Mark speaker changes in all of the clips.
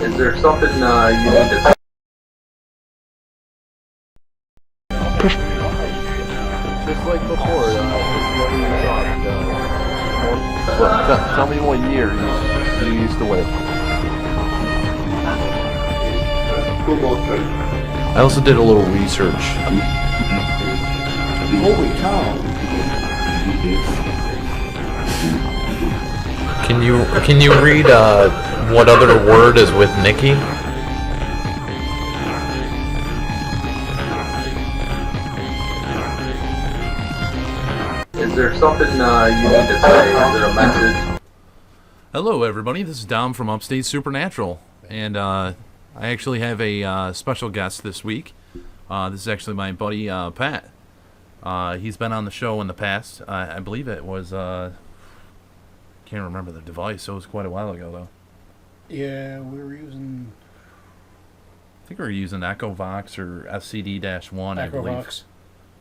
Speaker 1: Is there something you need to say?
Speaker 2: Just like before, just what we talked. Tell me what year you used to live. I also did a little research.
Speaker 3: Holy cow.
Speaker 4: Can you read what other word is with Nikki?
Speaker 1: Is there something you need to say? Is there a message?
Speaker 4: Hello, everybody. This is Dom from Upstate Supernatural, and I actually have a special guest this week. This is actually my buddy Pat. He's been on the show in the past. I believe it was can't remember the device. It was quite a while ago, though.
Speaker 3: Yeah, we were using
Speaker 4: I think we were using Echo Vox or FCD-1, I believe.
Speaker 3: Vox.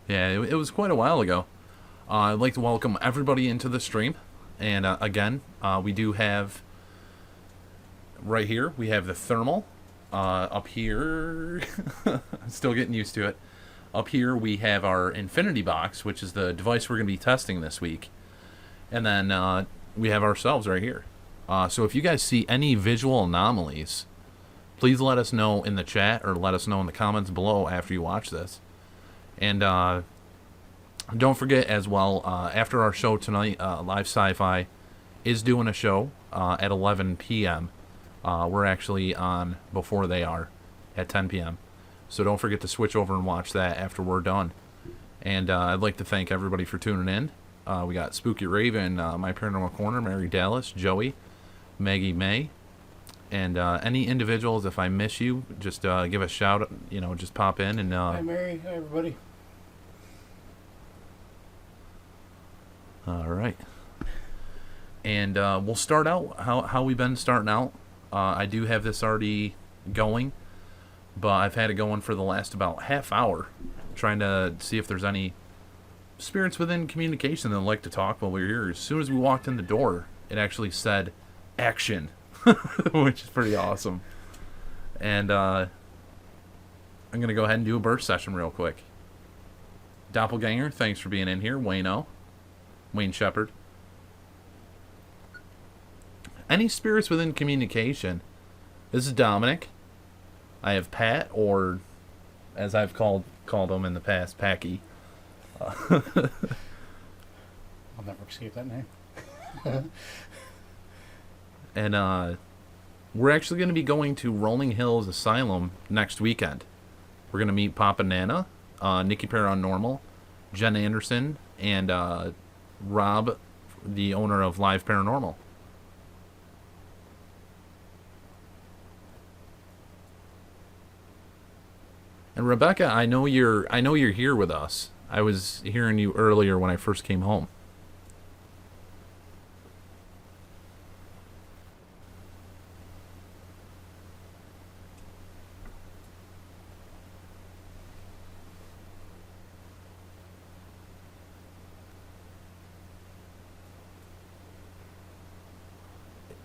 Speaker 4: Yeah, it was quite a while ago. I'd like to welcome everybody into the stream. And again, we do have, right here, we have the thermal. Up here, I'm still getting used to it. Up here, we have our Infinity Box, which is the device we're going to be testing this week. And then we have ourselves right here. So if you guys see any visual anomalies, please let us know in the chat or let us know in the comments below after you watch this. And don't forget as well, after our show tonight, Live Sci-Fi is doing a show at 11 p.m. We're actually on before they are at 10 p.m. So don't forget to switch over and watch that after we're done. And I'd like to thank everybody for tuning in. We got Spooky Raven, My Paranormal Corner, Mary Dallas, Joey, Maggie May, and any individuals, if I miss you, just give a shout, just pop in. And
Speaker 3: Hi, Mary. Hi, everybody.
Speaker 4: All right. And we'll start out how we've been starting out. I do have this already going, but I've had it going for the last about half hour, trying to see if there's any spirits within communication that like to talk while we're here. As soon as we walked in the door, it actually said action, which is pretty awesome. And I'm going to go ahead and do a burst session real quick. Doppelganger, thanks for being in here. Wayne Shepard. Any spirits within communication? This is Dominic. I have Pat, or as I've called him in the past, Packy.
Speaker 3: I'll never escape that name.
Speaker 4: And we're actually going to be going to Rolling Hills Asylum next weekend. We're going to meet Papa Nana, Nikki Paranormal, Jen Anderson, and Rob, the owner of Live Paranormal. And Rebecca, I know you're here with us. I was hearing you earlier when I first came home.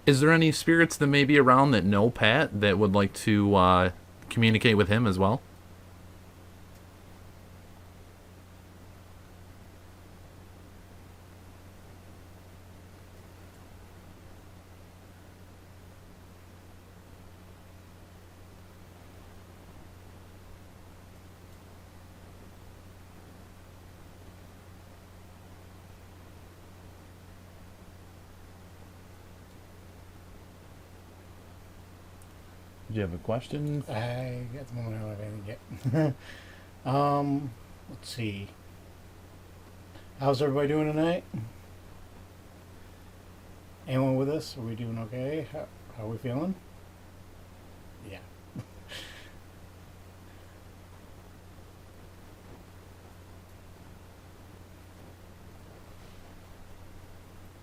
Speaker 4: Is there any spirits that may be around that know Pat that would like to communicate with him as well? Do you have a question?
Speaker 3: At the moment I don't have anything yet. Let's see. How's everybody doing tonight? Anyone with us? Are we doing okay? How are we feeling? Yeah.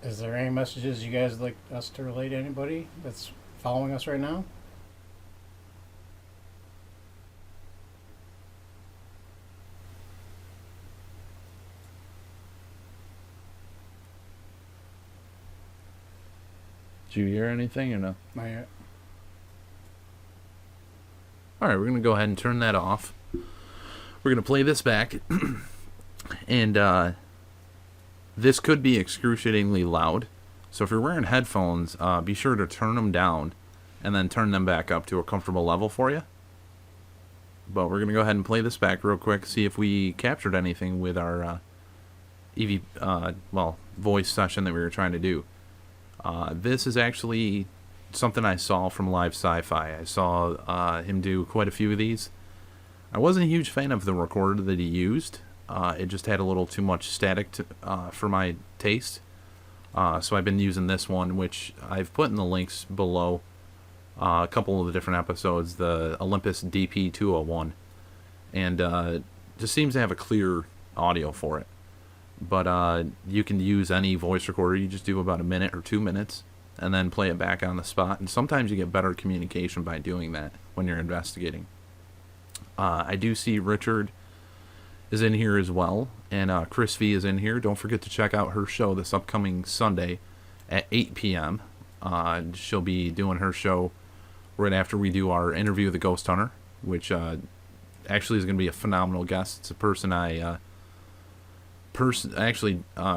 Speaker 3: Is there any messages you guys would like us to relay to anybody that's following us right now?
Speaker 4: Did you hear anything or no?
Speaker 3: Not yet.
Speaker 4: Alright, we're going to go ahead and turn that off. We're going to play this back. And this could be excruciatingly loud. So if you're wearing headphones, be sure to turn them down and then turn them back up to a comfortable level for you. But we're going to go ahead and play this back real quick, see if we captured anything with our voice session that we were trying to do. This is actually something I saw from Live Sci-Fi. I saw him do quite a few of these. I wasn't a huge fan of the recorder that he used. It just had a little too much static for my taste. So I've been using this one, which I've put in the links below. A couple of the different episodes, the Olympus DP201. And just seems to have a clear audio for it. But you can use any voice recorder. You just do about a minute or 2 minutes and then play it back on the spot. And sometimes you get better communication by doing that when you're investigating. I do see Richard is in here as well, and Chris V is in here. Don't forget to check out her show this upcoming Sunday at 8 p.m. She'll be doing her show right after we do our interview with the Ghost Hunter, which actually is going to be a phenomenal guest. It's a person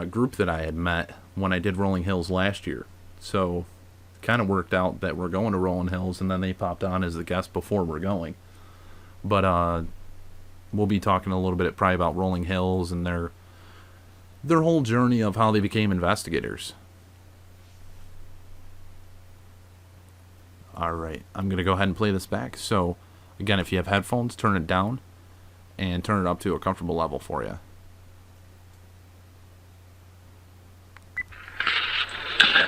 Speaker 4: group that I had met when I did Rolling Hills last year. So kind of worked out that we're going to Rolling Hills, and then they popped on as the guest before we're going. But we'll be talking a little bit probably about Rolling Hills and their whole journey of how they became investigators. Alright, I'm going to go ahead and play this back. So, again, if you have headphones, turn it down and turn it up to a comfortable level for you.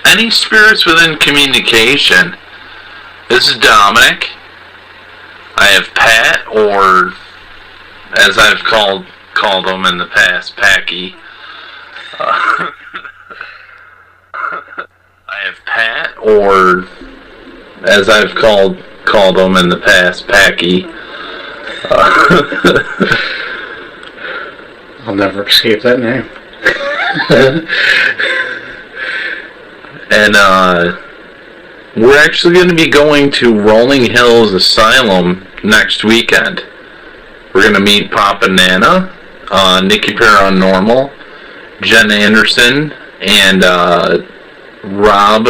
Speaker 5: Any spirits within communication? This is Dominic. I have Pat, or as I've called them in the past, Packy. I have Pat, or as I've called them in the past, Packy.
Speaker 3: I'll never escape that name.
Speaker 5: And we're actually going to be going to Rolling Hills Asylum next weekend. We're going to meet Papa Nana, Nikki Paranormal, Jen Anderson, and Rob,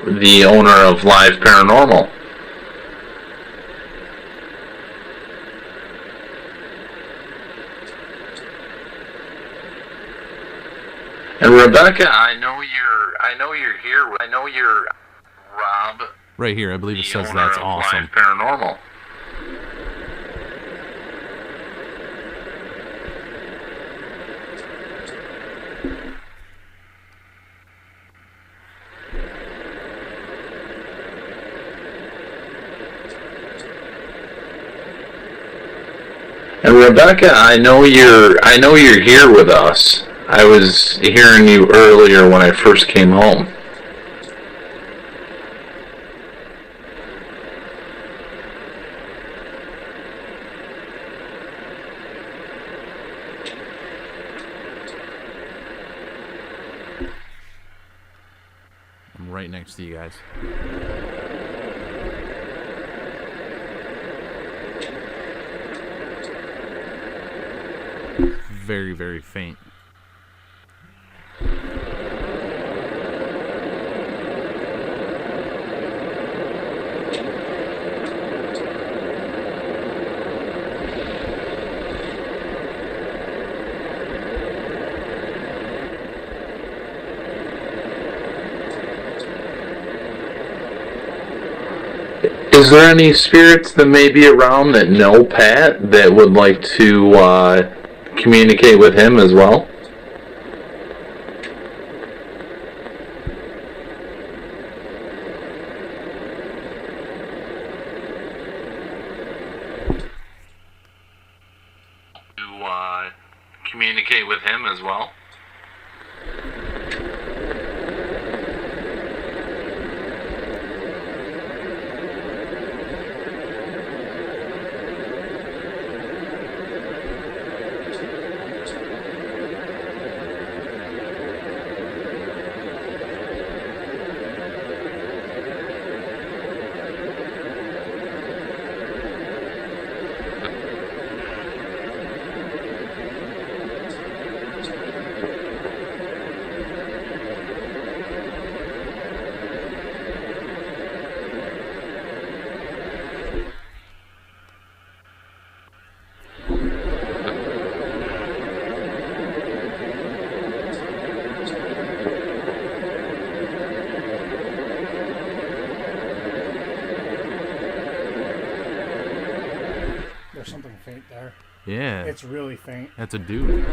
Speaker 5: the owner of Live Paranormal. And Rebecca, I know you're here. I know you're Rob.
Speaker 4: Right here, I believe it
Speaker 5: the
Speaker 4: says
Speaker 5: owner
Speaker 4: that's
Speaker 5: of
Speaker 4: awesome.
Speaker 5: Live Paranormal. And Rebecca, I know you're here with us. I was hearing you earlier when I first came home.
Speaker 4: I'm right next to you guys. Very, very faint.
Speaker 5: Is there any spirits that may be around that know Pat that would like to communicate with him as well? To communicate with him as well?
Speaker 3: right there.
Speaker 4: Yeah.
Speaker 3: It's really faint.
Speaker 4: That's a dude.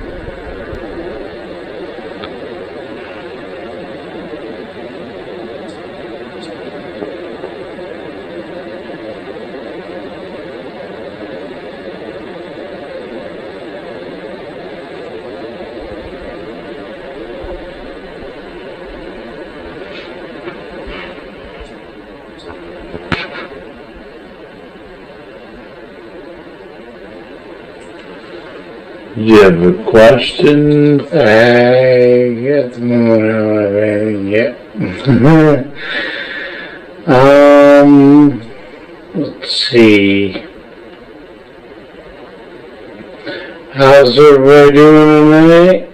Speaker 6: You have a question? I got the moment yet. Let's see. How's everybody doing tonight?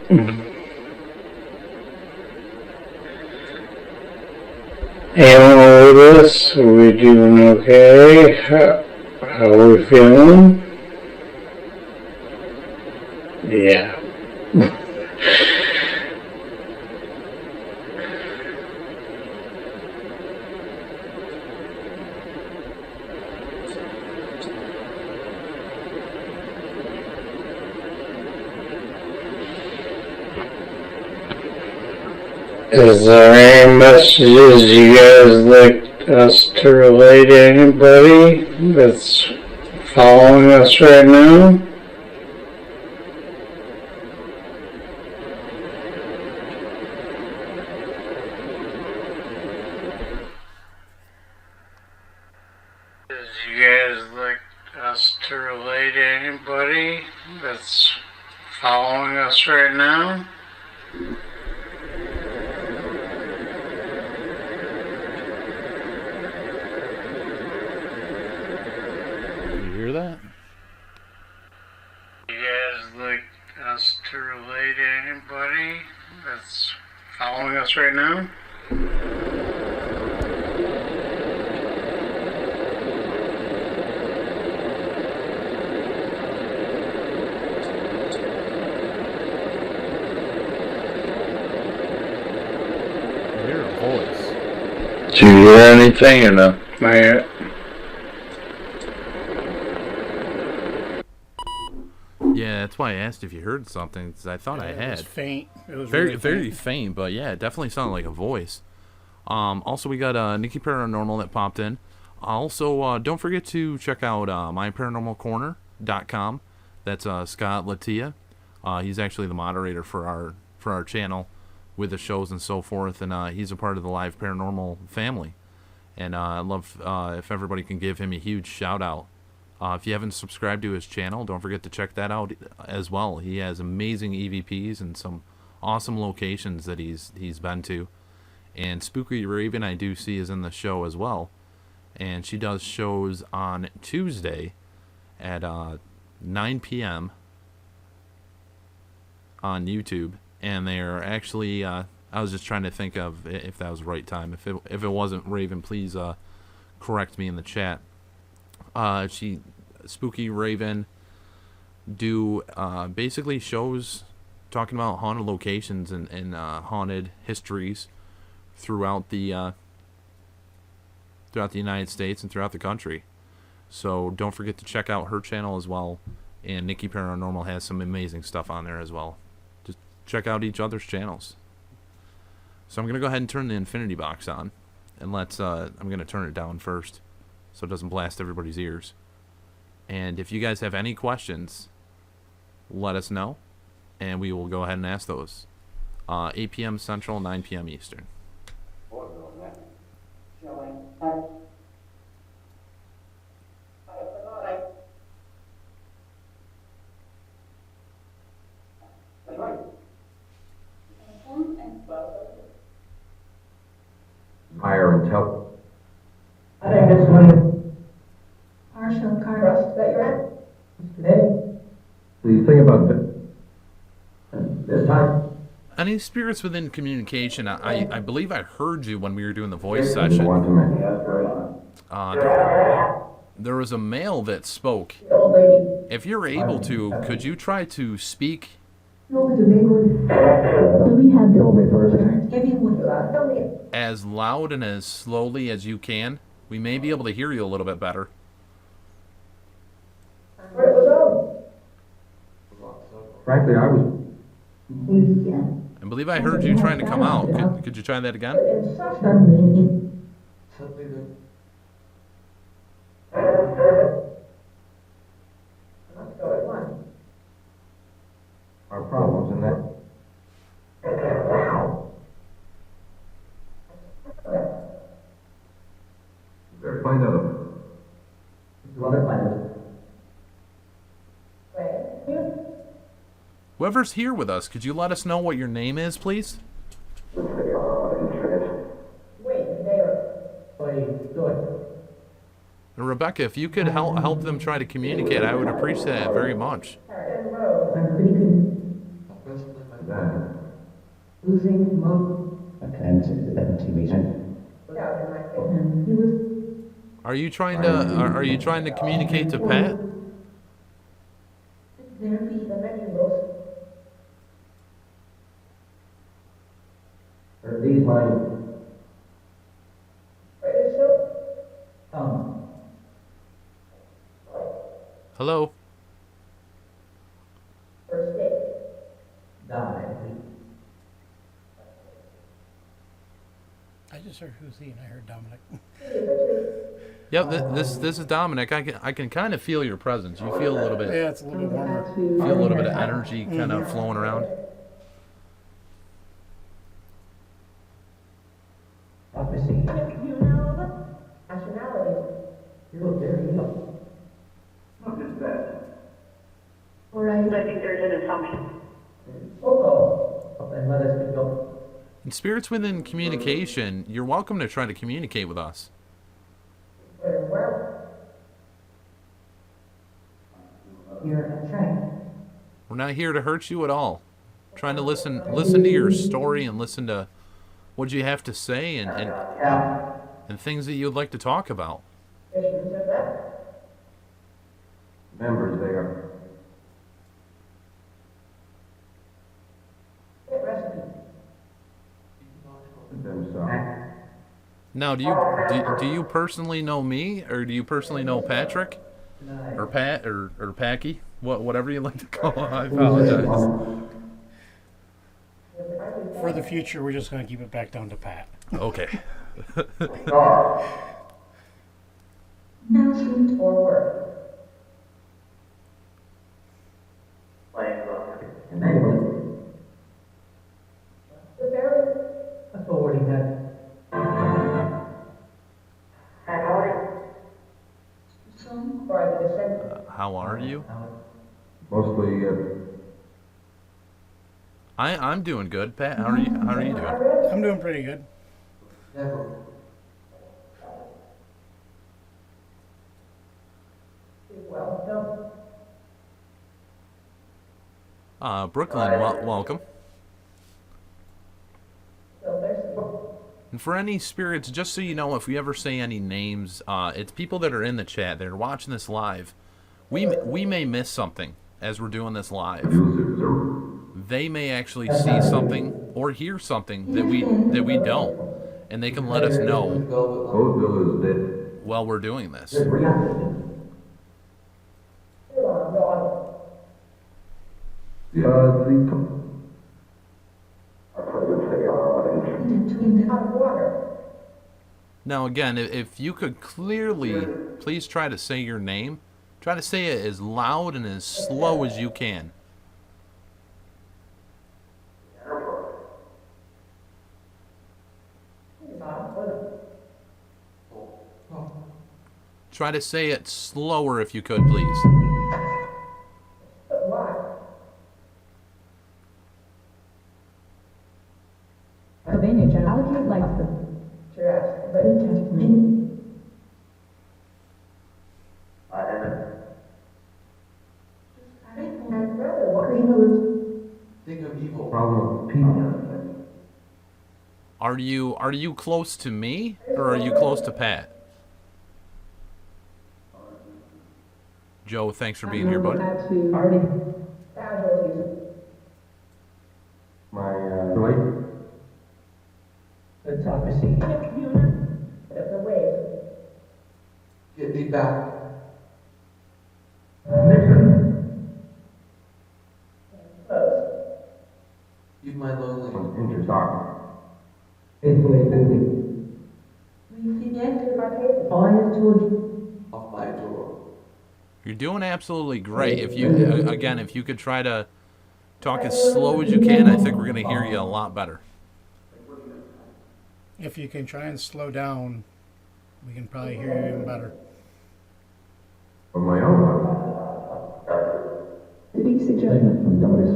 Speaker 6: Anyone with us? Are we doing okay? How are we feeling? Yeah. Is there any messages you guys like us to relay to anybody that's following us right now? You guys like us to relay to anybody that's following us right now?
Speaker 4: You hear that?
Speaker 6: You guys like us to relay to anybody that's following us right now? Did you hear anything or no? Not yet.
Speaker 4: Yeah, that's why I asked if you heard something, because I thought I
Speaker 3: It
Speaker 4: had.
Speaker 3: was faint. It was
Speaker 4: Very,
Speaker 3: really
Speaker 4: very
Speaker 3: faint.
Speaker 4: faint, but yeah, it definitely sounded like a voice. Also, we got Nikki Paranormal that popped in. Also, don't forget to check out myparanormalcorner.com. That's Scott Latia. He's actually the moderator for our channel with the shows and so forth, and he's a part of the Live Paranormal family. And I'd love if everybody can give him a huge shout out. If you haven't subscribed to his channel, don't forget to check that out as well. He has amazing EVPs and some awesome locations that he's been to. And Spooky Raven, I do see, is in the show as well. And she does shows on Tuesday at 9 p.m. on YouTube. And they're actually, I was just trying to think of if that was the right time. If it wasn't, Raven, please correct me in the chat. Spooky Raven do basically shows talking about haunted locations and haunted histories throughout the United States and throughout the country. So don't forget to check out her channel as well. And Nikki Paranormal has some amazing stuff on there as well. Just check out each other's channels. So I'm gonna go ahead and turn the infinity box on, and I'm gonna turn it down first, so it doesn't blast everybody's ears. And if you guys have any questions, let us know, and we will go ahead and ask those. 8 p.m. Central, 9 p.m. Eastern.
Speaker 1: Higher intel.
Speaker 7: I think it's when
Speaker 8: Partial card.
Speaker 7: that you're at today.
Speaker 1: Do you think about
Speaker 7: This time.
Speaker 4: Any spirits within communication? I believe I heard you when we were doing the voice
Speaker 1: you
Speaker 4: session.
Speaker 1: want to make?
Speaker 4: There was a male that spoke.
Speaker 7: The old lady.
Speaker 4: If you're able to, could you try to speak
Speaker 7: No, the neighborhood.
Speaker 8: Do we have the
Speaker 1: Tell me first.
Speaker 8: Thanksgiving with
Speaker 7: Tell me.
Speaker 4: as loud and as slowly as you can? We may be able to hear you a little bit better.
Speaker 7: Where it was
Speaker 1: Frankly, I was.
Speaker 4: I believe I heard you trying to come out. Could you try that again?
Speaker 1: Our problems in that. Find out.
Speaker 7: To other planets.
Speaker 4: Whoever's here with us, could you let us know what your name is, please? Rebecca, if you could help them try to communicate, I would appreciate that very much.
Speaker 7: I'm pretty good. Losing mode. And he was.
Speaker 4: Are you trying to communicate to Pat?
Speaker 7: Are these mine?
Speaker 4: Hello?
Speaker 3: I just heard who's he, and I heard Dominic.
Speaker 4: Yep, this is Dominic. I can kind of feel your presence. You feel a little bit.
Speaker 3: Yeah, it's a little bit warmer.
Speaker 4: Feel a little bit of energy kind of flowing around.
Speaker 8: I think there's an assumption.
Speaker 7: And let us go.
Speaker 4: In Spirits Within Communication, you're welcome to try to communicate with us.
Speaker 7: You're trying.
Speaker 4: We're not here to hurt you at all. Trying to listen to your story and listen to what you have to say and things that you'd like to talk about.
Speaker 1: Members there.
Speaker 4: Now, do you personally know me, or do you personally know Patrick, or Pat, or Packy, whatever you like to call him? I apologize.
Speaker 3: For the future, we're just going to keep it back down to Pat.
Speaker 4: Okay.
Speaker 8: Announcement or work.
Speaker 7: Authority had.
Speaker 4: How are you?
Speaker 1: Mostly,
Speaker 4: I'm doing good, Pat. How are you doing?
Speaker 3: I'm doing pretty good.
Speaker 4: Brooklyn, welcome. And for any spirits, just so you know, if we ever say any names, it's people that are in the chat that are watching this live. We may miss something as we're doing this live. They may actually see something or hear something that we don't, and they can let us know while we're doing this. Now again, if you could clearly please try to say your name, try to say it as loud and as slow as you can. Try to say it slower if you could, please.
Speaker 8: Pennsylvania generally likes the but it just me.
Speaker 1: think of evil. Problem of people.
Speaker 4: Are you close to me or are you close to Pat? Joe, thanks for being here, bud.
Speaker 1: My right.
Speaker 7: Autocracy.
Speaker 1: Get me back. Keep my lonely.
Speaker 7: Into dark. Into
Speaker 8: We see the exit of our cases. All I have told you.
Speaker 1: Off my door.
Speaker 4: You're doing absolutely great. If you again, if you could try to talk as slow as you can, I think we're going to hear you a lot better.
Speaker 3: If you can try and slow down, we can probably hear you even better.
Speaker 7: On my own.
Speaker 8: The big suggestion from nobody's.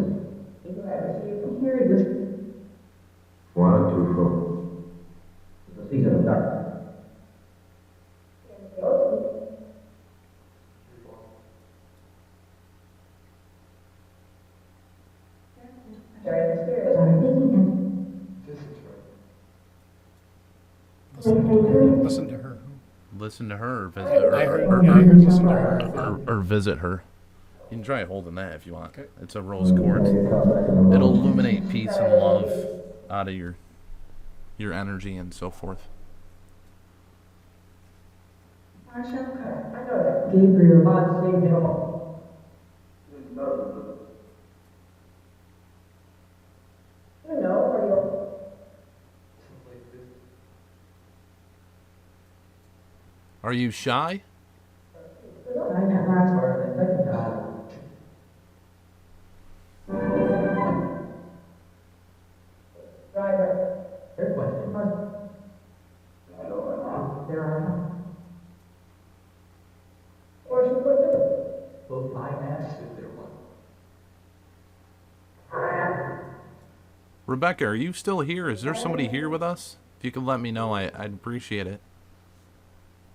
Speaker 8: People have received from here it was.
Speaker 7: 1, 2, 4. The season of dark.
Speaker 8: Very mysterious. Sorry, thinking and.
Speaker 1: This is right.
Speaker 3: Listen to her.
Speaker 4: Listen to her, or visit
Speaker 3: I
Speaker 4: her,
Speaker 3: heard listen to her.
Speaker 4: or visit her. You can try holding that if you want.
Speaker 3: Okay.
Speaker 4: It's a rose quartz. It'll illuminate peace and love out of your energy and so forth.
Speaker 8: Marshall, I know that. Gabriel, God save them all. You know, or you.
Speaker 1: Something like this.
Speaker 4: Are you shy?
Speaker 8: I got last part of the second time. Driver.
Speaker 7: Third question.
Speaker 8: There are. Or she put it.
Speaker 7: Both I and.
Speaker 1: Sit there one.
Speaker 4: Rebecca, are you still here? Is there somebody here with us? If you could let me know, I'd appreciate it.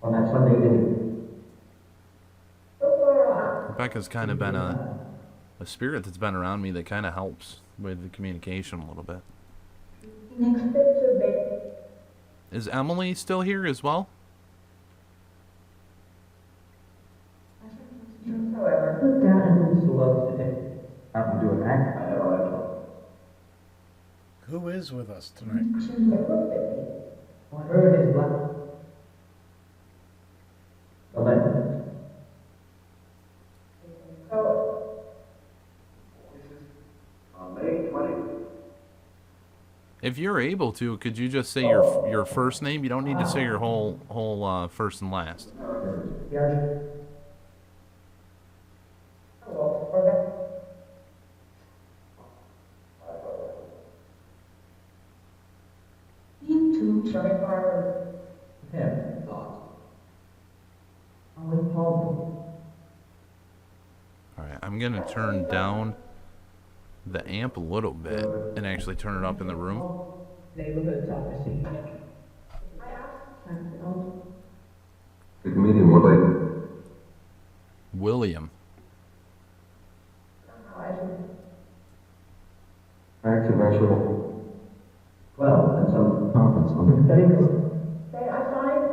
Speaker 7: On that Sunday evening.
Speaker 4: Rebecca's kind of been a spirit that's been around me that kind of helps with the communication a little bit.
Speaker 8: Next step to bake.
Speaker 4: Is Emily still here as well?
Speaker 8: However, put down and
Speaker 7: Who loves to take out and do an act? I know, I know.
Speaker 3: Who is with us tonight?
Speaker 7: I heard his black. The legend.
Speaker 8: So,
Speaker 1: This is
Speaker 7: On May 20th.
Speaker 4: If you're able to, could you just say your first name? You don't need to say your whole first and last.
Speaker 7: Yes.
Speaker 8: to Sherry Parker.
Speaker 7: Him.
Speaker 1: thought.
Speaker 8: With Paul.
Speaker 4: All right, I'm gonna turn down the amp a little bit and actually turn it up in the room.
Speaker 7: Neighborhood prophecy.
Speaker 8: Oh,
Speaker 7: The comedian Woodley.
Speaker 4: William.
Speaker 8: I should.
Speaker 7: Acts eventually. Well, and some conference on the
Speaker 8: Say, I find.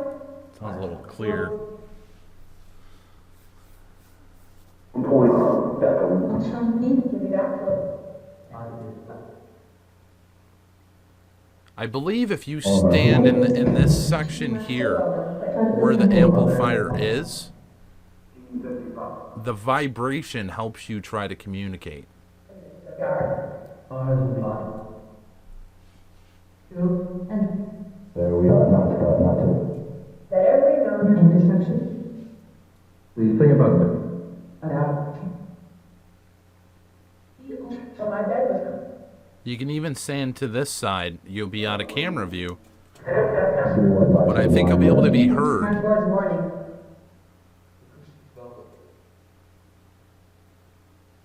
Speaker 4: Sounds a little clear.
Speaker 7: point back on.
Speaker 8: Something to be that way.
Speaker 4: I believe if you stand in this section here where the amplifier is, the vibration helps you try to communicate.
Speaker 8: And
Speaker 7: There we are, not to.
Speaker 8: that every known intersection.
Speaker 7: The thing about the.
Speaker 8: So my bed was.
Speaker 4: You can even stand to this side. You'll be out of camera view, but I think I'll be able to be heard.
Speaker 8: Towards morning.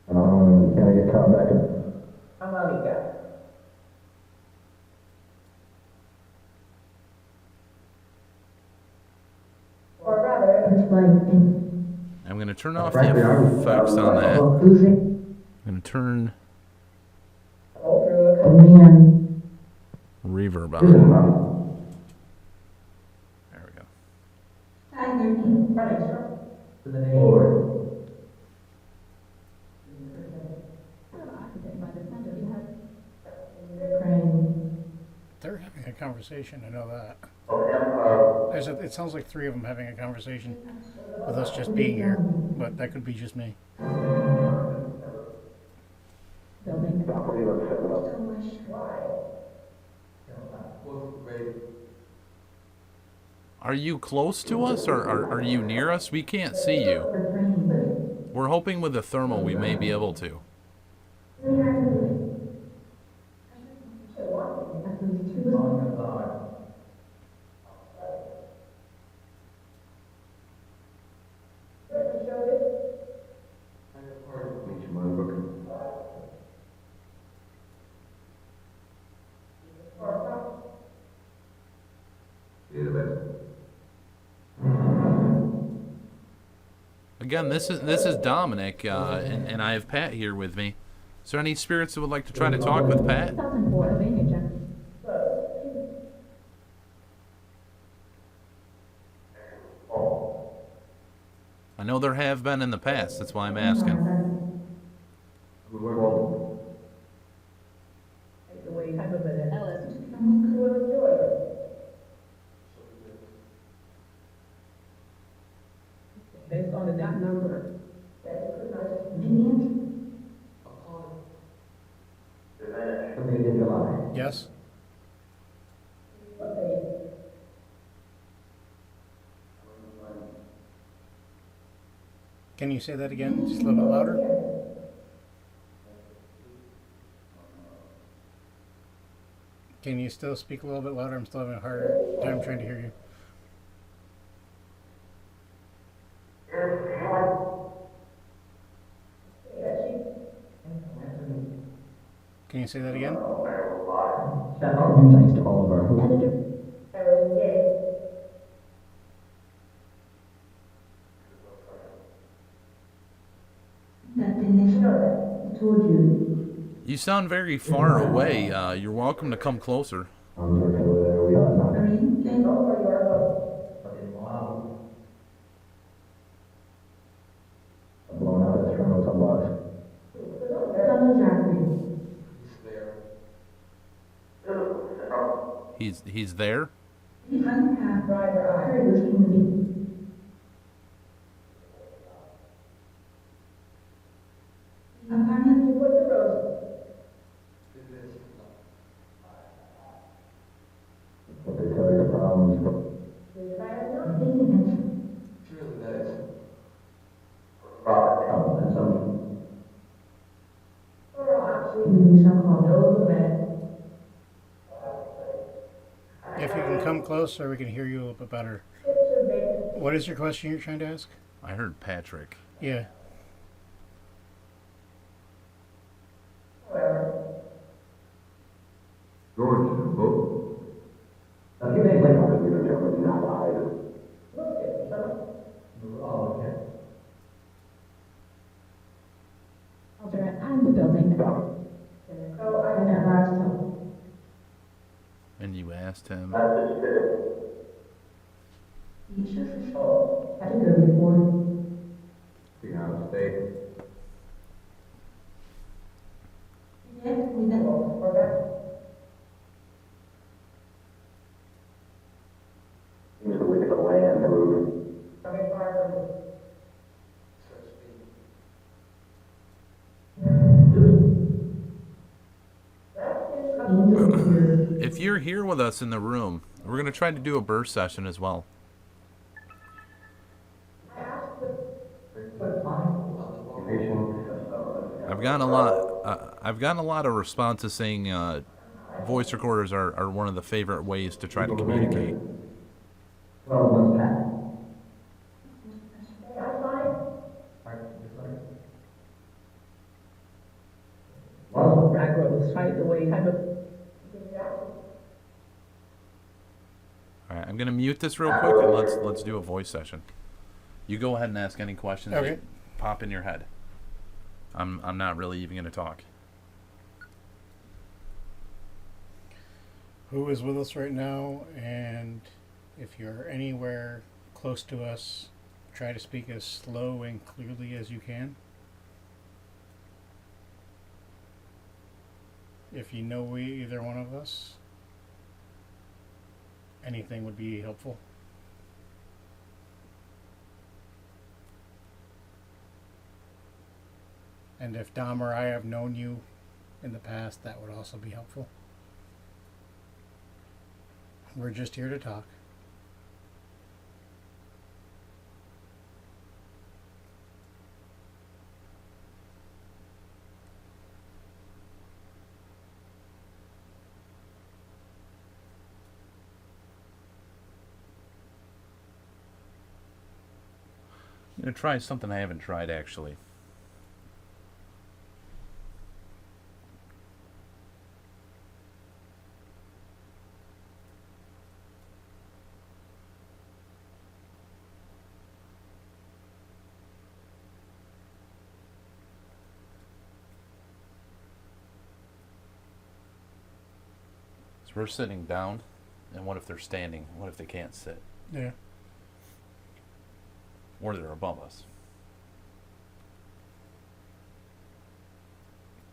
Speaker 7: Can I get caught back in?
Speaker 8: I'm out of Or rather, it's like
Speaker 4: I'm going to turn off the effects on that. I'm
Speaker 8: losing
Speaker 4: going to turn
Speaker 8: all through a command.
Speaker 4: reverb on. There we go.
Speaker 8: Running strong.
Speaker 7: To the neighborhood.
Speaker 3: They're having a conversation, I know that. It sounds like three of them having a conversation with us just being here, but that could be just me.
Speaker 8: Building. So much.
Speaker 4: Are you close to us, or are you near us? We can't see you.
Speaker 8: For training, buddy.
Speaker 4: We're hoping with the thermal we may be able to.
Speaker 8: At least 2
Speaker 7: Meet you, man. Look. See the best.
Speaker 4: Again, this is Dominic, and I have Pat here with me. Is there any spirits that would like to try to talk with Pat?
Speaker 8: 2004 Albania check.
Speaker 4: I know there have been in the past. That's why I'm asking.
Speaker 8: The way type of it. Ellis. Based on the that number. Indians?
Speaker 7: In July.
Speaker 3: Yes? Can you say that again? Just a little bit louder? Can you still speak a little bit louder? I'm still having a hard time trying to hear you. Can you say that again?
Speaker 7: Thanks to all of our
Speaker 8: I told you.
Speaker 4: You sound very far away. You're welcome to come closer.
Speaker 7: Blown out his front with some box.
Speaker 4: He's there.
Speaker 7: What they tell you the problems, but oh, and some.
Speaker 3: If you can come closer, we can hear you a little bit better. What is your question you're trying to ask?
Speaker 4: I heard Patrick.
Speaker 3: Yeah.
Speaker 7: George, both. A few days later, we were jumping not hide. Oh, okay.
Speaker 8: I'm the building. And at last,
Speaker 4: And you asked him.
Speaker 8: you should for sure. Had to go before.
Speaker 7: The Upstate.
Speaker 8: Yeah, we did.
Speaker 7: Seems the wicked land move.
Speaker 4: If you're here with us in the room, we're going to try to do a burst session as well. I've gotten a lot of responses saying voice recorders are one of the favorite ways to try to communicate.
Speaker 7: 12 months back. Well,
Speaker 8: Backwards, fight the way type of.
Speaker 4: All right, I'm going to mute this real quick and let's do a voice session. You go ahead and ask any questions
Speaker 3: Okay.
Speaker 4: that pop in your head. I'm not really even going to talk.
Speaker 3: Who is with us right now? And if you're anywhere close to us, try to speak as slow and clearly as you can. If you know either one of us, anything would be helpful. And if Dom or I have known you in the past, that would also be helpful. We're just here to talk.
Speaker 4: I'm going to try something I haven't tried, actually. So we're sitting down, and what if they're standing? What if they can't sit?
Speaker 3: Yeah.
Speaker 4: Or they're above us?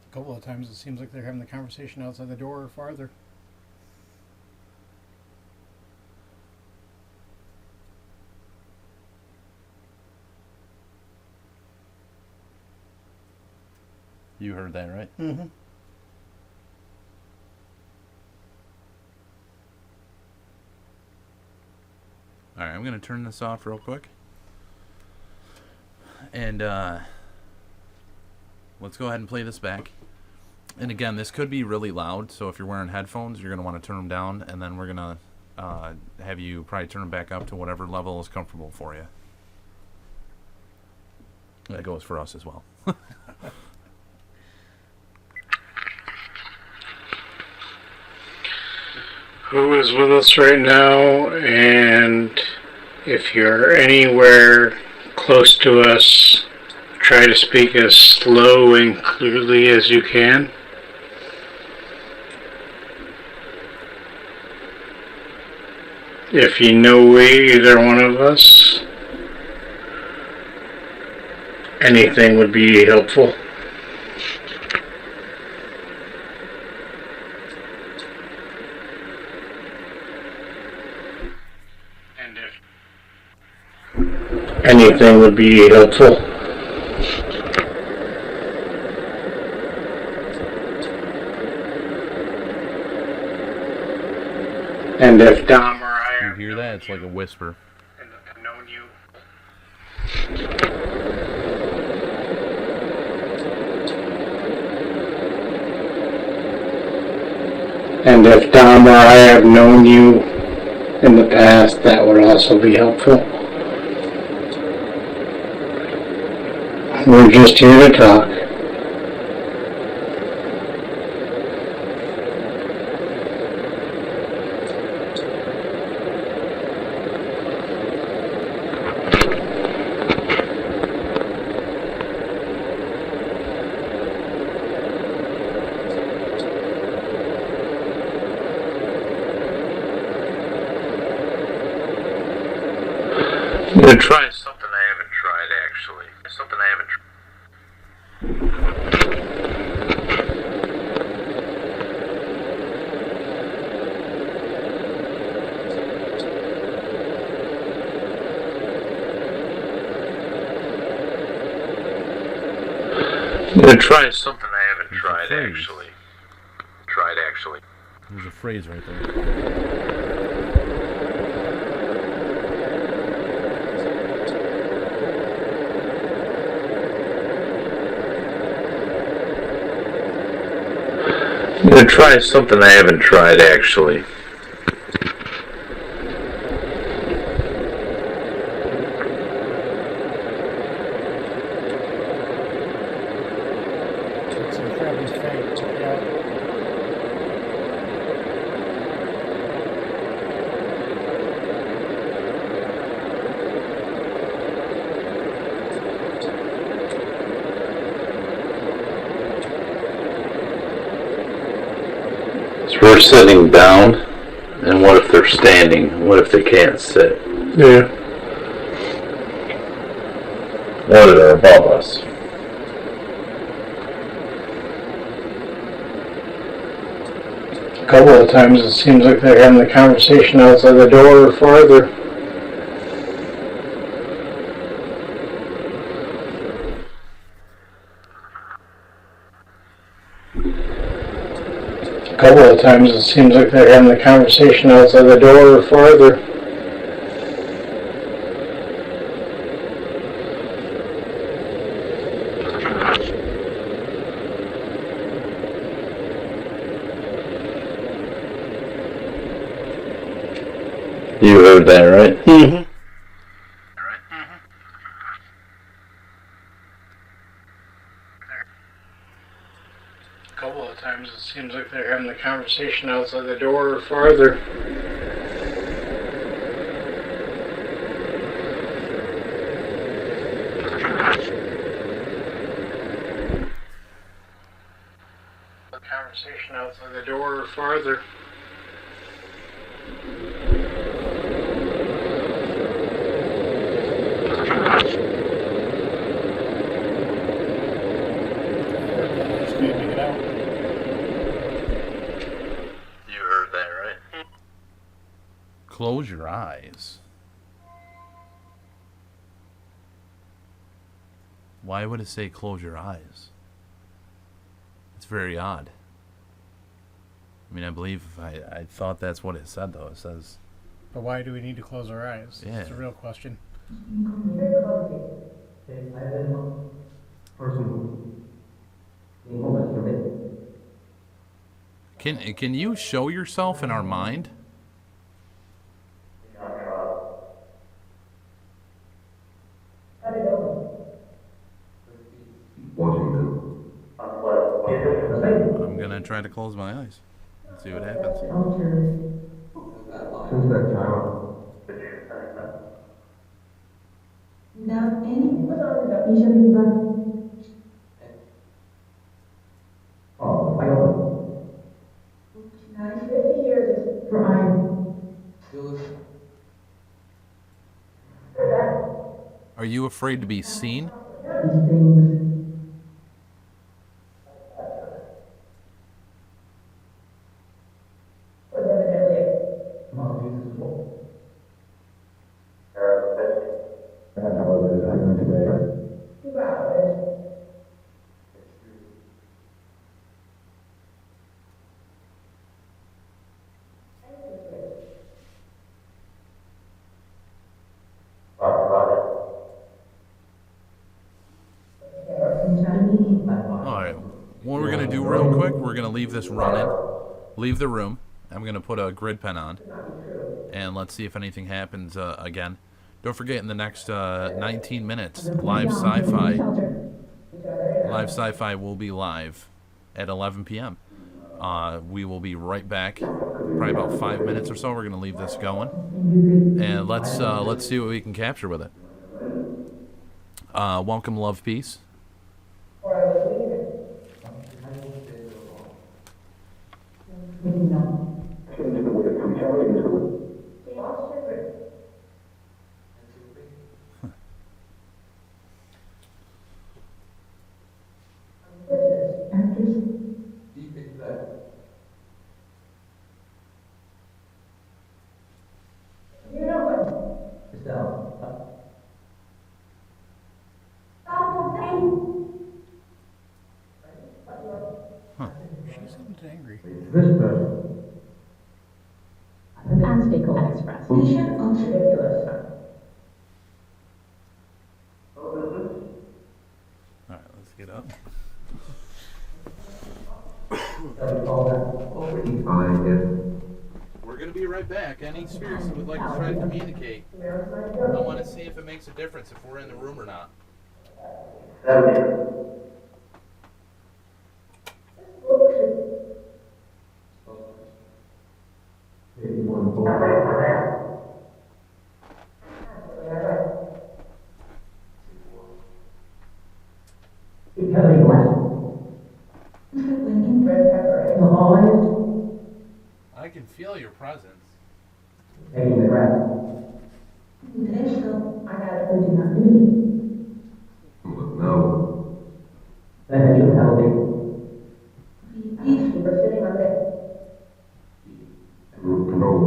Speaker 3: A couple of times it seems like they're having the conversation outside the door or farther.
Speaker 4: You heard that, right?
Speaker 3: Mm-hmm.
Speaker 4: Alright, I'm going to turn this off real quick. And let's go ahead and play this back. And again, this could be really loud, so if you're wearing headphones, you're going to want to turn them down, and then we're going to have you probably turn them back up to whatever level is comfortable for you. That goes for us as well.
Speaker 6: Who is with us right now, and if you're anywhere close to us, try to speak as slow and clearly as you can. If you know either one of us, anything would be helpful. And if anything would be helpful. And if Dom or I
Speaker 4: You hear that? It's like a whisper.
Speaker 6: and have known you. And if Dom or I have known you in the past, that would also be helpful. We're just here to talk. I'm gonna try something I haven't tried actually. Something I haven't tried. I'm gonna try something I haven't tried actually.
Speaker 4: There's a phrase right there.
Speaker 5: I'm gonna try something I haven't tried actually.
Speaker 3: Take some Krabby's fate. Yeah.
Speaker 5: So we're sitting down, and what if they're standing? What if they can't sit?
Speaker 6: Yeah.
Speaker 5: What if they're above us?
Speaker 6: A couple of times it seems like they're having the conversation outside the door or farther. couple of times it seems like they're having the conversation outside the door or farther.
Speaker 5: You heard that, right?
Speaker 6: Mm-hmm. A couple of times it seems like they're having the conversation outside the door or farther. The conversation outside the door or farther.
Speaker 3: Just can't make it out.
Speaker 5: You heard that, right?
Speaker 4: Close your eyes. Why would it say close your eyes? It's very odd. I mean, I believe I thought that's what it said, though. It says...
Speaker 3: But why do we need to close our eyes?
Speaker 4: Yeah.
Speaker 3: That's a real question.
Speaker 4: Can you show yourself in our mind?
Speaker 7: Washington.
Speaker 4: I'm gonna try to close my eyes and see what happens.
Speaker 7: Since that time,
Speaker 8: Without any
Speaker 7: oh, I don't
Speaker 8: 50 years for I.
Speaker 4: Are you afraid to be seen?
Speaker 8: These things. Was evidently
Speaker 7: I have how it is. I'm going today.
Speaker 8: 2 hours.
Speaker 4: Alright, what we're gonna do real quick, we're gonna leave this running, leave the room. I'm gonna put a grid pen on, and let's see if anything happens again. Don't forget, in the next 19 minutes, live sci-fi will be live at 11 p.m. We will be right back, probably about 5 minutes or so. We're gonna leave this going, and let's see what we can capture with it. Welcome, love, peace.
Speaker 8: Or I was leaving. Lost secret. Actors. You know what?
Speaker 3: She seemed angry.
Speaker 7: This person.
Speaker 8: And stakeholder express. Mission of ridiculous.
Speaker 4: Alright, let's get up. We're gonna be right back. Any spirits that would like to try to communicate, I want to see if it makes a difference if we're in the room or not. I can feel your presence.
Speaker 7: Taking the breath.
Speaker 8: I had it. We did not do
Speaker 7: No. Then you healthy.
Speaker 8: it. We were sitting on it.
Speaker 7: Control.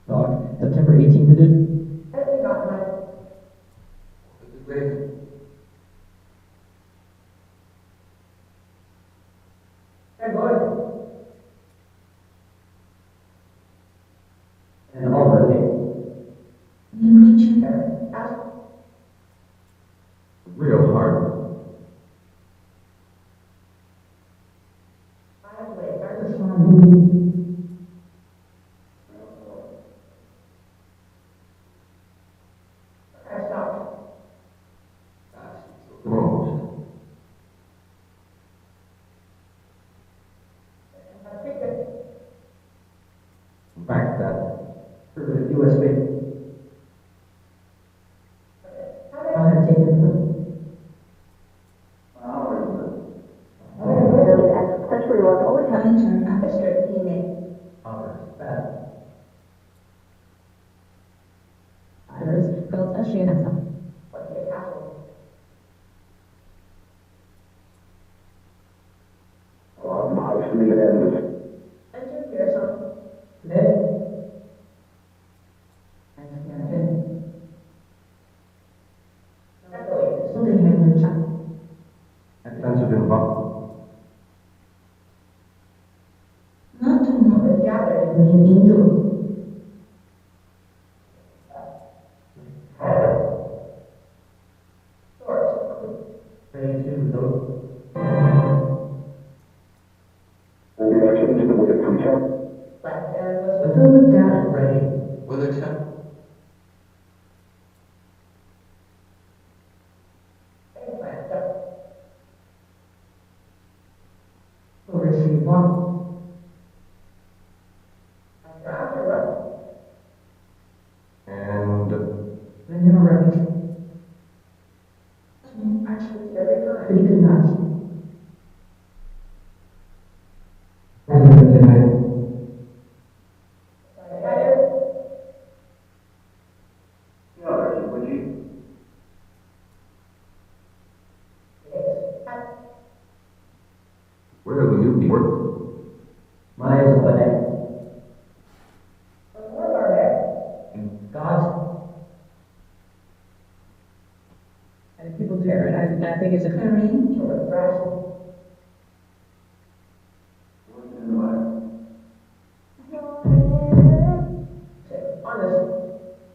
Speaker 9: Dog, September 18th it did?
Speaker 8: I think got my. They're going.
Speaker 9: USB. I'll have taken them.
Speaker 8: Especially what always have to turn after email. Others built a share and some. What's your password? Enter Pearson.
Speaker 9: Today? Something happened in China. Not to know it gathered in an angel. Ready to go.
Speaker 8: Left and was
Speaker 9: With all the data ready. Weather temp.
Speaker 8: implant.
Speaker 9: We'll receive one.
Speaker 8: After run.
Speaker 7: And
Speaker 9: Then him ready.
Speaker 8: Actually, every time.
Speaker 9: But he could not.
Speaker 7: where will you be working?
Speaker 9: My is over there.
Speaker 8: Where are there?
Speaker 9: God. And people do it. I think it's a clearing.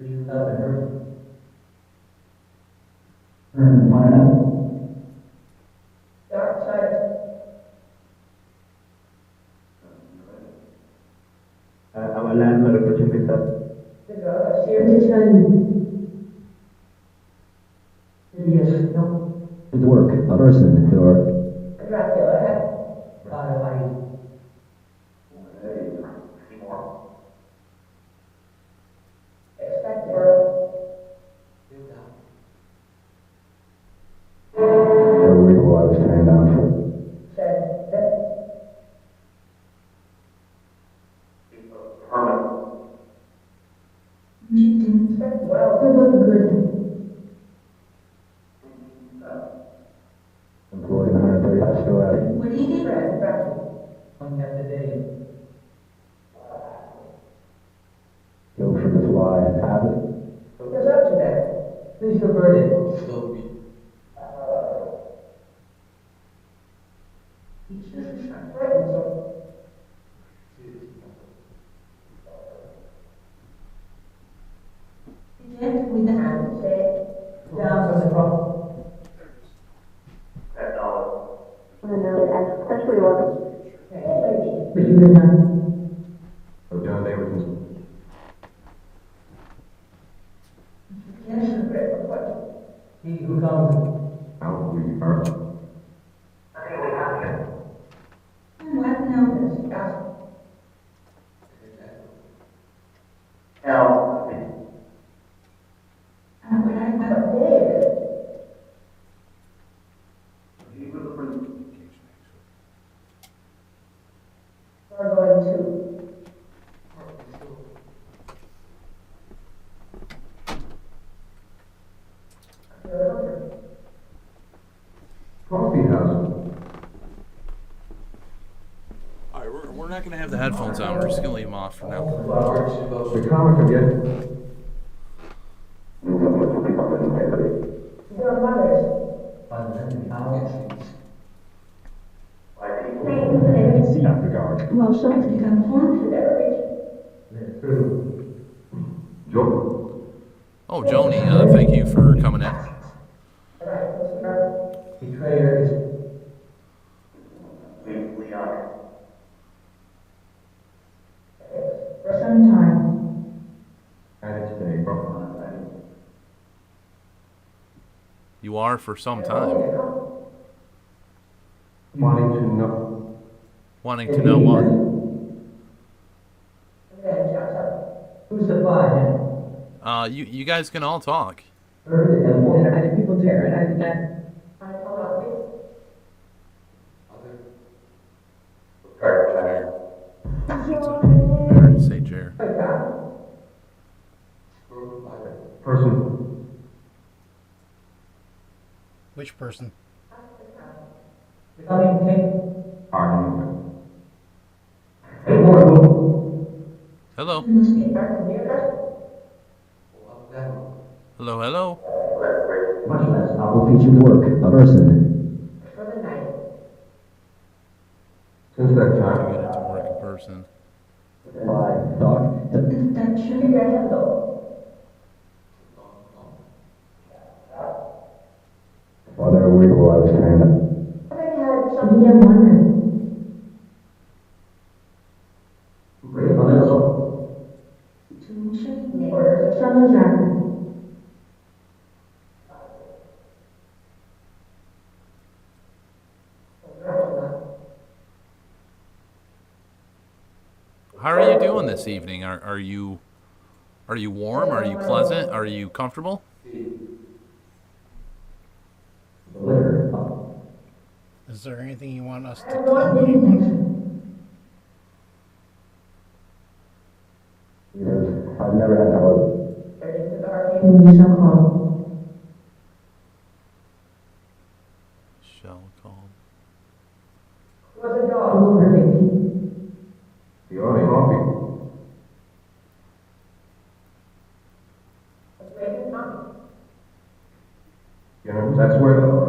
Speaker 9: You love and hurt. Earn one another.
Speaker 8: Dark side.
Speaker 7: Our landlord put you picked up.
Speaker 8: The drug,
Speaker 9: Here to tell you. Yes, no.
Speaker 10: It's work, a person, or
Speaker 8: Dracula had
Speaker 9: Bye.
Speaker 8: expected or
Speaker 7: A week while I was turned down for.
Speaker 8: said that
Speaker 9: You didn't.
Speaker 8: expect well.
Speaker 9: You're both good.
Speaker 7: Employed 130, I still have.
Speaker 9: What do you do?
Speaker 8: Friend, Dracula.
Speaker 9: One half the day.
Speaker 7: Go for the fly and have it.
Speaker 8: What's up to that?
Speaker 9: Please avert it.
Speaker 8: He's just frightened, so
Speaker 9: Eject with the hand.
Speaker 8: and say,
Speaker 9: Down from the prop.
Speaker 8: especially what. Hey, lady.
Speaker 9: But you did not.
Speaker 7: So John Davidson's.
Speaker 8: Yes, great, what?
Speaker 9: He who comes.
Speaker 7: Out we are.
Speaker 9: What now?
Speaker 8: Ask.
Speaker 9: What I
Speaker 8: What day is it? We're going to.
Speaker 7: Coffee house.
Speaker 4: Alright, we're not going to have the headphones on. We're just going to leave them off for now.
Speaker 7: The comic again.
Speaker 8: Your mother's.
Speaker 9: Well, so to become formed.
Speaker 8: Should ever reach.
Speaker 9: True.
Speaker 7: Joe.
Speaker 4: Oh, Joni, thank you for coming in.
Speaker 8: All right, let's start.
Speaker 9: Betrayer is. Sometime.
Speaker 7: Had it today, bro.
Speaker 4: You are for some time.
Speaker 7: Wanting to know.
Speaker 4: Wanting to know what?
Speaker 8: And then, Josh,
Speaker 9: Who's the
Speaker 4: You guys can all talk.
Speaker 8: People do, and I that.
Speaker 4: Jer. I already say Jer.
Speaker 7: Person.
Speaker 3: Which person?
Speaker 4: Hello. Hello, hello.
Speaker 10: Much less apple-featured work. A person.
Speaker 7: Since that
Speaker 4: To
Speaker 7: time,
Speaker 4: get into work in person.
Speaker 10: Dog.
Speaker 9: That should be
Speaker 10: Father, we were I was trying to.
Speaker 4: How are you doing this evening? Are you warm? Are you pleasant? Are you comfortable?
Speaker 3: Is there anything you want us to tell anyone?
Speaker 10: I've never had that.
Speaker 4: Shell called.
Speaker 7: the only coffee. You know, that's where the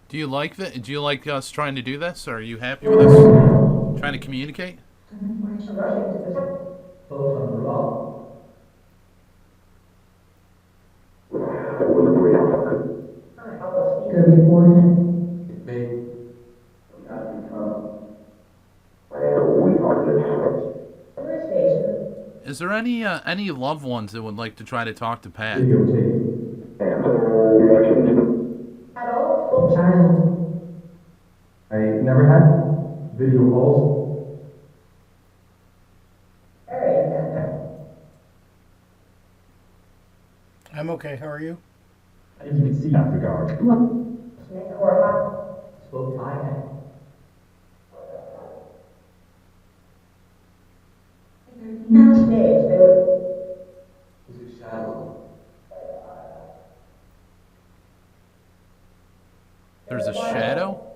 Speaker 4: Do you like that? Do you like us trying to do this? Are you happy with us trying to communicate? Is there any loved ones that would like to try to talk to Pat?
Speaker 7: I never had video calls.
Speaker 3: I'm okay. How are you?
Speaker 10: I think you can see that regard. Spoke Thai.
Speaker 4: There's a shadow?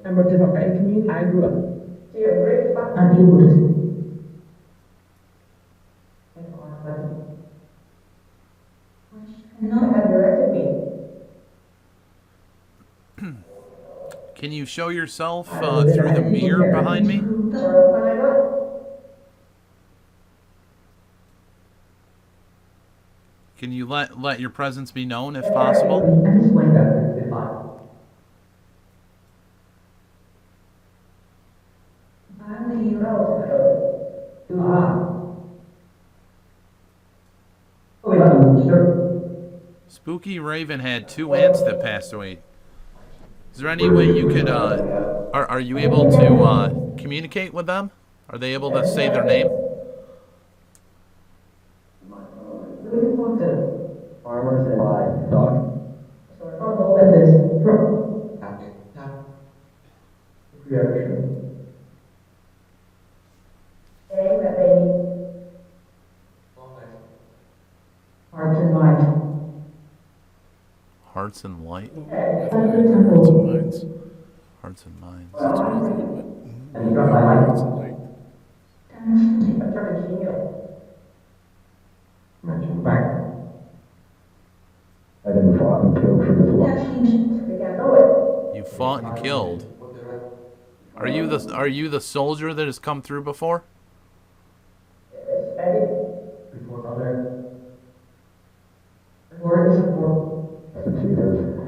Speaker 8: I'm a different community. I grew up unable to.
Speaker 4: Can you show yourself through the mirror behind me? Can you let your presence be known if possible? Spooky Raven had 2 ants that passed away. Is there any way you could, are you able to communicate with them? Are they able to say their name?
Speaker 10: Farmers and livestock.
Speaker 8: Hearts and minds.
Speaker 4: Hearts and light?
Speaker 3: Hearts and minds.
Speaker 4: Hearts and minds.
Speaker 3: That's what I thought, but hearts and light.
Speaker 7: Mention back.
Speaker 10: I didn't fought and killed for this one.
Speaker 4: You fought and killed. Are you the soldier that has come through before?
Speaker 7: Before other.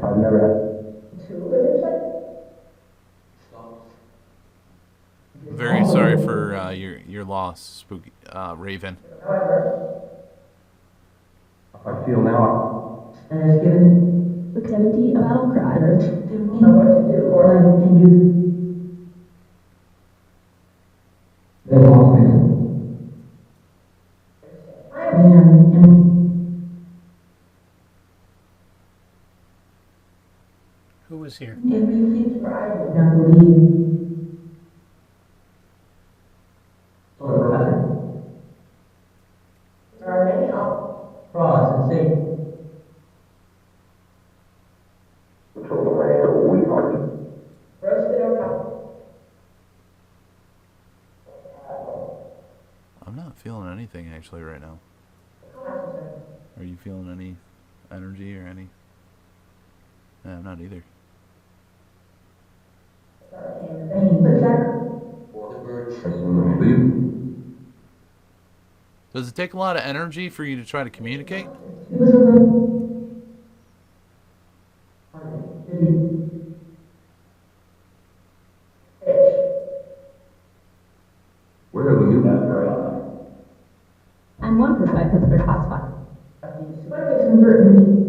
Speaker 10: I've never had.
Speaker 4: Very sorry for your loss, Spooky Raven.
Speaker 7: How I feel now.
Speaker 8: Activity, a battle cry.
Speaker 9: You know what to do, or
Speaker 10: And you... They lost me. And
Speaker 3: Who was here?
Speaker 9: if you think I would
Speaker 10: not believe. So the professor.
Speaker 9: there are many options.
Speaker 10: Frost and Satan.
Speaker 9: Roasted or not.
Speaker 4: I'm not feeling anything actually right now. Are you feeling any energy or any? Yeah, I'm not either. Does it take a lot of energy for you to try to communicate?
Speaker 10: It was a little...
Speaker 7: Where have you been very often?
Speaker 8: I'm one perspective for classified.
Speaker 9: What makes convert me?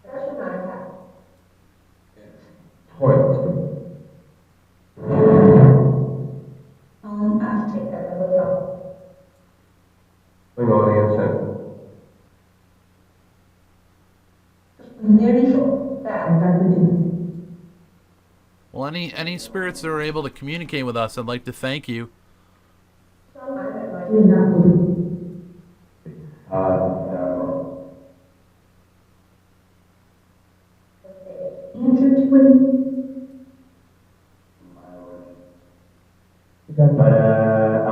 Speaker 9: That's what I have. I'll take that as a hotel.
Speaker 7: Bring audience
Speaker 9: Nearly so. That.
Speaker 4: Well, any spirits that are able to communicate with us, I'd like to thank you.
Speaker 10: Did not believe. Answer to it. I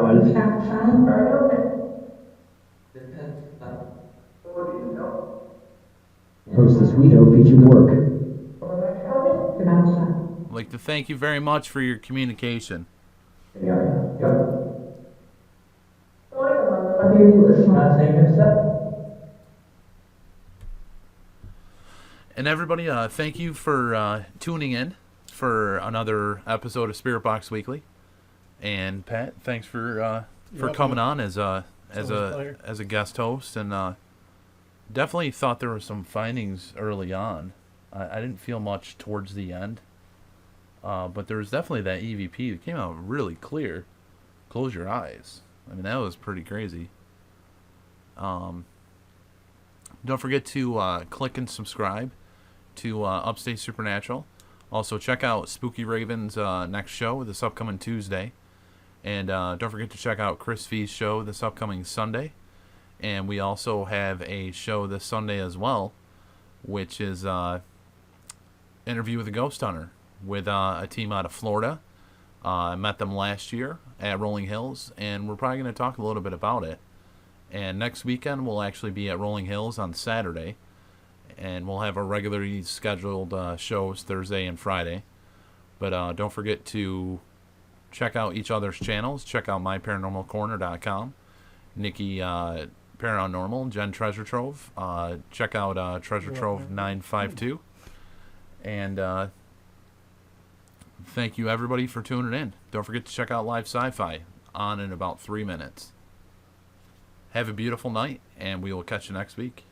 Speaker 10: will
Speaker 9: Silent or open.
Speaker 10: host this Guido featured work.
Speaker 4: I'd like to thank you very much for your communication. And everybody, thank you for tuning in for another episode of Spirit Box Weekly. And Pat, thanks for coming on as a guest host. And definitely thought there were some findings early on. I didn't feel much towards the end, but there was definitely that EVP that came out really clear. Close your eyes. I mean, that was pretty crazy. Don't forget to click and subscribe to Upstate Supernatural. Also, check out Spooky Raven's next show this upcoming Tuesday. And don't forget to check out Chris V's show this upcoming Sunday. And we also have a show this Sunday as well, which is Interview with a Ghost Hunter with a team out of Florida. I met them last year at Rolling Hills, and we're probably going to talk a little bit about it. And next weekend, we'll actually be at Rolling Hills on Saturday. And we'll have our regularly scheduled shows Thursday and Friday. But don't forget to check out each other's channels. Check out myparanormalcorner.com. Nikki Paranormal, Jen Treasure Trove. Check out Treasure Trove 952. And thank you, everybody, for tuning in. Don't forget to check out Live Sci-Fi on in about 3 minutes. Have a beautiful night, and we will catch you next week.